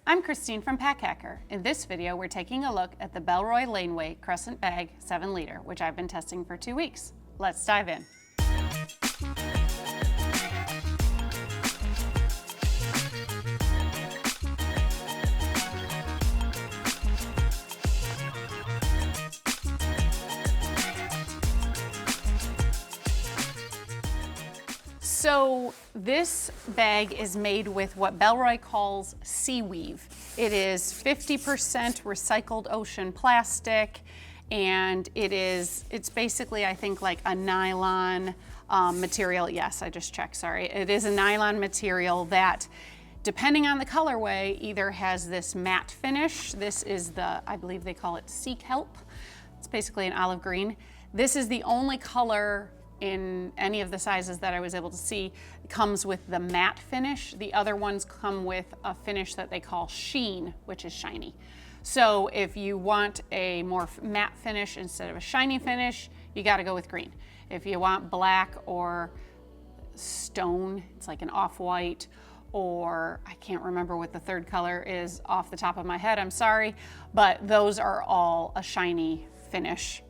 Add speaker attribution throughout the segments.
Speaker 1: I'm Christine from Pack Hacker. In this video, we're taking a look at the Bellroy Laneway Crescent Bag 7-liter, which I've been testing for 2 weeks. Let's dive in. So this bag is made with what Bellroy calls sea weave. It is 50% recycled ocean plastic, and it's basically, I think, like a nylon material. Yes, I just checked, sorry. It is a nylon material that, depending on the colorway, either has this matte finish. This is I believe they call it sea kelp. It's basically an olive green. This is the only color in any of the sizes that I was able to see comes with the matte finish. The other ones come with a finish that they call sheen, which is shiny. So if you want a more matte finish instead of a shiny finish, you got to go with green. If you want black or stone, it's like an off-white, or I can't remember what the third color is off the top of my head, I'm sorry, but those are all a shiny finish.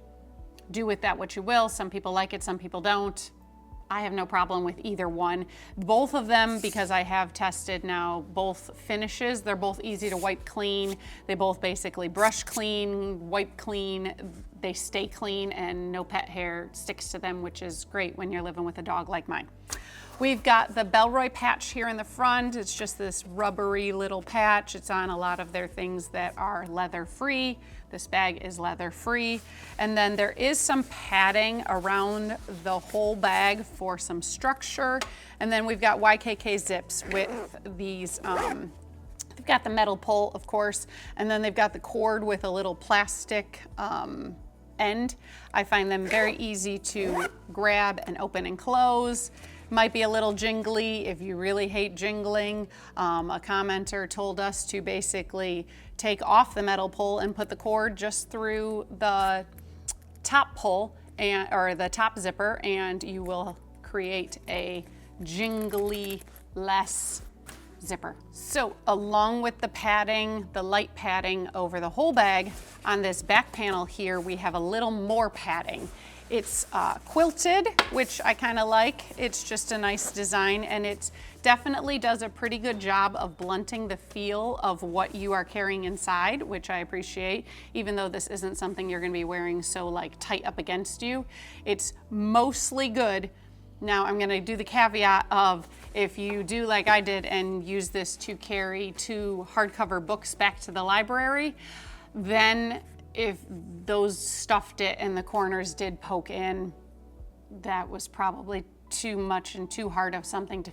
Speaker 1: Do with that what you will. Some people like it, some people don't. I have no problem with either one. Both of them, because I have tested now both finishes, they're both easy to wipe clean. They both basically brush clean, wipe clean, they stay clean, and no pet hair sticks to them, which is great when you're living with a dog like mine. We've got the Bellroy patch here in the front. It's just this rubbery little patch. It's on a lot of their things that are leather free. This bag is leather free. And then there is some padding around the whole bag for some structure. And then we've got YKK zips with these, they've got the metal pull, of course, and then they've got the cord with a little plastic end. I find them very easy to grab and open and close. Might be a little jingly if you really hate jingling. A commenter told us to basically take off the metal pull and put the cord just through the top pull or the top zipper, and you will create a jingly less zipper. So along with the padding, the light padding over the whole bag, on this back panel here, we have a little more padding. It's quilted, which I kind of like. It's just a nice design, and it definitely does a pretty good job of blunting the feel of what you are carrying inside, which I appreciate, even though this isn't something you're gonna be wearing so like tight up against you. It's mostly good. Now I'm gonna do the caveat of, if you do like I did and use this to carry 2 hardcover books back to the library, then if those stuffed it and the corners did poke in, that was probably too much and too hard of something to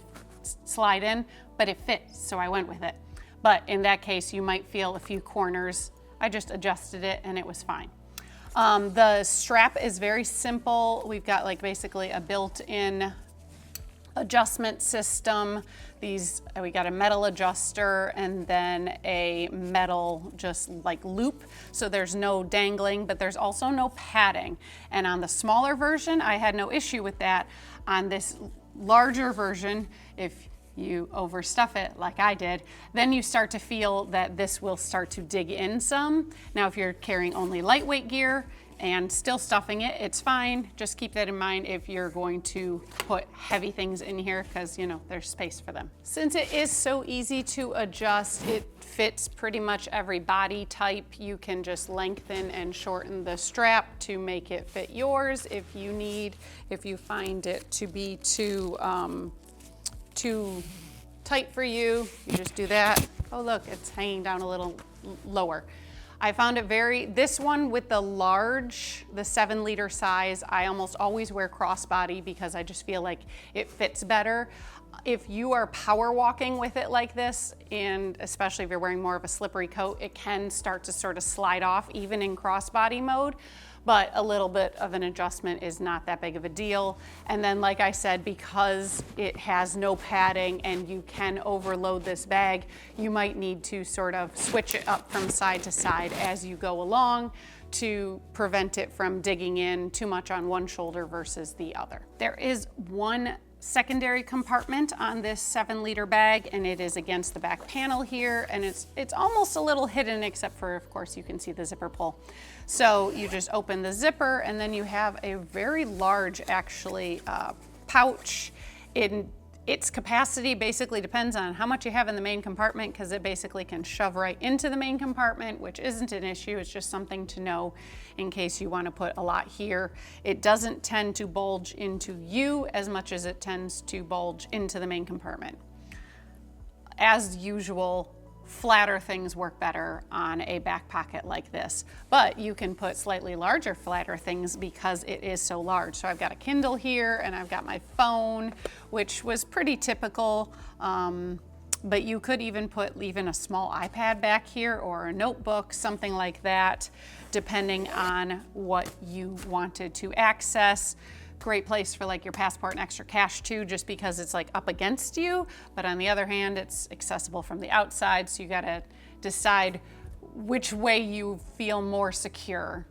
Speaker 1: slide in, but it fits, so I went with it. But in that case, you might feel a few corners. I just adjusted it and it was fine. The strap is very simple. We've got like basically a built-in adjustment system. We got a metal adjuster and then a metal just like loop. So there's no dangling, but there's also no padding. And on the smaller version, I had no issue with that. On this larger version, if you overstuff it like I did, then you start to feel that this will start to dig in some. Now, if you're carrying only lightweight gear and still stuffing it, it's fine. Just keep that in mind if you're going to put heavy things in here, because you know there's space for them. Since it is so easy to adjust, it fits pretty much every body type. You can just lengthen and shorten the strap to make it fit yours if you need. If you find it to be too tight for you, you just do that. Oh look, it's hanging down a little lower. I found it this one with the large, the 7-liter size, I almost always wear crossbody because I just feel like it fits better. If you are power walking with it like this, and especially if you're wearing more of a slippery coat, it can start to sort of slide off even in crossbody mode. But a little bit of an adjustment is not that big of a deal. And then, like I said, because it has no padding and you can overload this bag, you might need to sort of switch it up from side to side as you go along to prevent it from digging in too much on one shoulder versus the other. There is one secondary compartment on this 7-liter bag, and it is against the back panel here, and it's almost a little hidden, except for, of course, you can see the zipper pull. So you just open the zipper, and then you have a very large, actually, pouch. Its capacity basically depends on how much you have in the main compartment, because it basically can shove right into the main compartment, which isn't an issue. It's just something to know in case you want to put a lot here. It doesn't tend to bulge into you as much as it tends to bulge into the main compartment. As usual, flatter things work better on a back pocket like this, but you can put slightly larger, flatter things because it is so large. So I've got a Kindle here, and I've got my phone, which was pretty typical, but you could even put a small iPad back here, or a notebook, something like that, depending on what you wanted to access. Great place for like your passport and extra cash too, just because it's like up against you. But on the other hand, it's accessible from the outside, so you gotta decide which way you feel more secure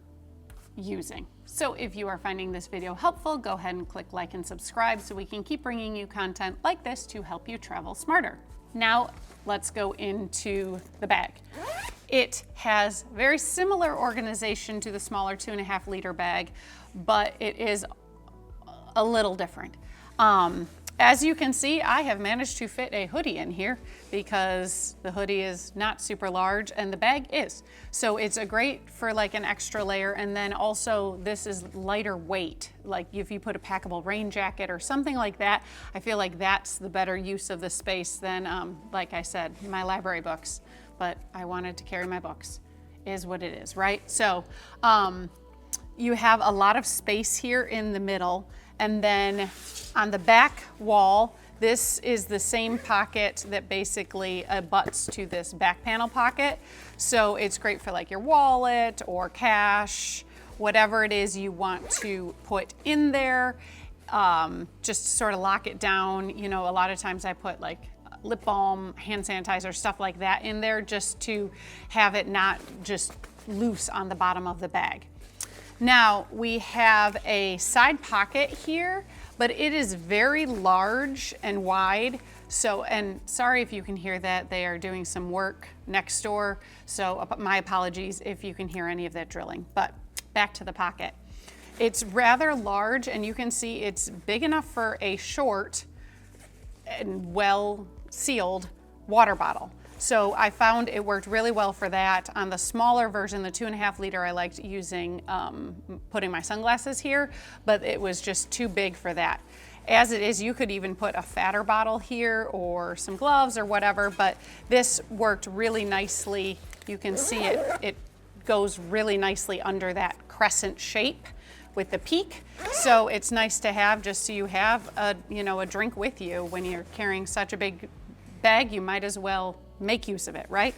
Speaker 1: using. So if you are finding this video helpful, go ahead and click like and subscribe so we can keep bringing you content like this to help you travel smarter. Now let's go into the bag. It has very similar organization to the smaller 2.5-liter bag, but it is a little different. As you can see, I have managed to fit a hoodie in here because the hoodie is not super large and the bag is. So it's a great for like an extra layer, and then also this is lighter weight. Like if you put a packable rain jacket or something like that, I feel like that's the better use of the space than, like I said, my library books. But I wanted to carry my books, is what it is, right? So you have a lot of space here in the middle. And then on the back wall, this is the same pocket that basically abuts to this back panel pocket. So it's great for like your wallet or cash, whatever it is you want to put in there, just to sort of lock it down. You know, a lot of times I put like lip balm, hand sanitizer, stuff like that in there, just to have it not just loose on the bottom of the bag. Now we have a side pocket here, but it is very large and wide. So, and sorry if you can hear that, they are doing some work next door. So my apologies if you can hear any of that drilling, but back to the pocket. It's rather large, and you can see it's big enough for a short and well sealed water bottle. So I found it worked really well for that. On the smaller version, the 2.5-liter, I liked using, putting my sunglasses here, but it was just too big for that. As it is, you could even put a fatter bottle here or some gloves or whatever, but this worked really nicely. You can see it goes really nicely under that crescent shape with the peak. So it's nice to have, just so you have a drink with you. When you're carrying such a big bag, you might as well make use of it, right?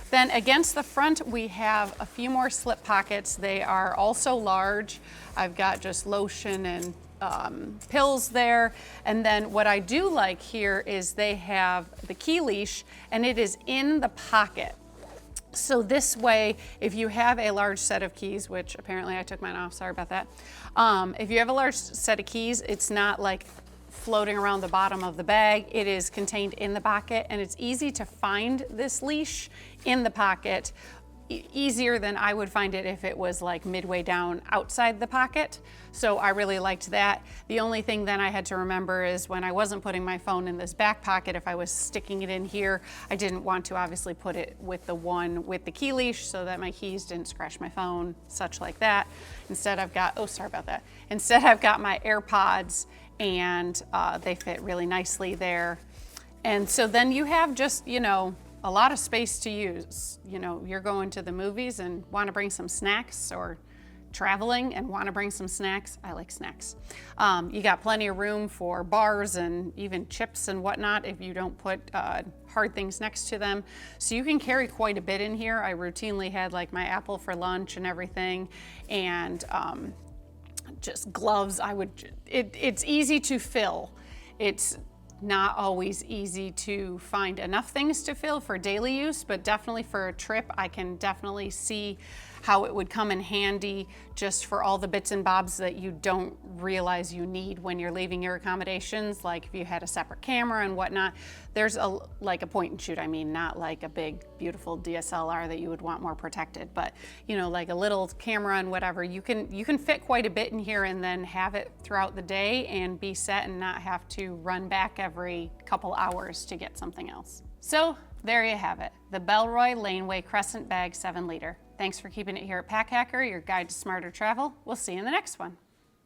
Speaker 1: Then against the front, we have a few more slip pockets. They are also large. I've got just lotion and pills there. And then what I do like here is they have the key leash, and it is in the pocket. So this way, if you have a large set of keys, which apparently I took mine off, sorry about that. If you have a large set of keys, it's not like floating around the bottom of the bag. It is contained in the pocket, and it's easy to find this leash in the pocket, easier than I would find it if it was like midway down outside the pocket. So I really liked that. The only thing then I had to remember is when I wasn't putting my phone in this back pocket, if I was sticking it in here, I didn't want to obviously put it with the one with the key leash so that my keys didn't scratch my phone, such like that. Instead I've got, oh, sorry about that. Instead I've got my AirPods, and they fit really nicely there. And so then you have just, a lot of space to use. You're going to the movies and want to bring some snacks, or traveling and want to bring some snacks. I like snacks. You got plenty of room for bars and even chips and whatnot if you don't put hard things next to them. So you can carry quite a bit in here. I routinely had like my apple for lunch and everything, and just gloves. It's easy to fill. It's not always easy to find enough things to fill for daily use, but definitely for a trip, I can definitely see how it would come in handy just for all the bits and bobs that you don't realize you need when you're leaving your accommodations, like if you had a separate camera and whatnot. There's like a point and shoot, I mean, not like a big, beautiful DSLR that you would want more protected, but you know, like a little camera and whatever, you can fit quite a bit in here and then have it throughout the day and be set and not have to run back every couple hours to get something else. So there you have it, the Bellroy Laneway Crescent Bag 7 liter. Thanks for keeping it here at Pack Hacker, your guide to smarter travel. We'll see you in the next one.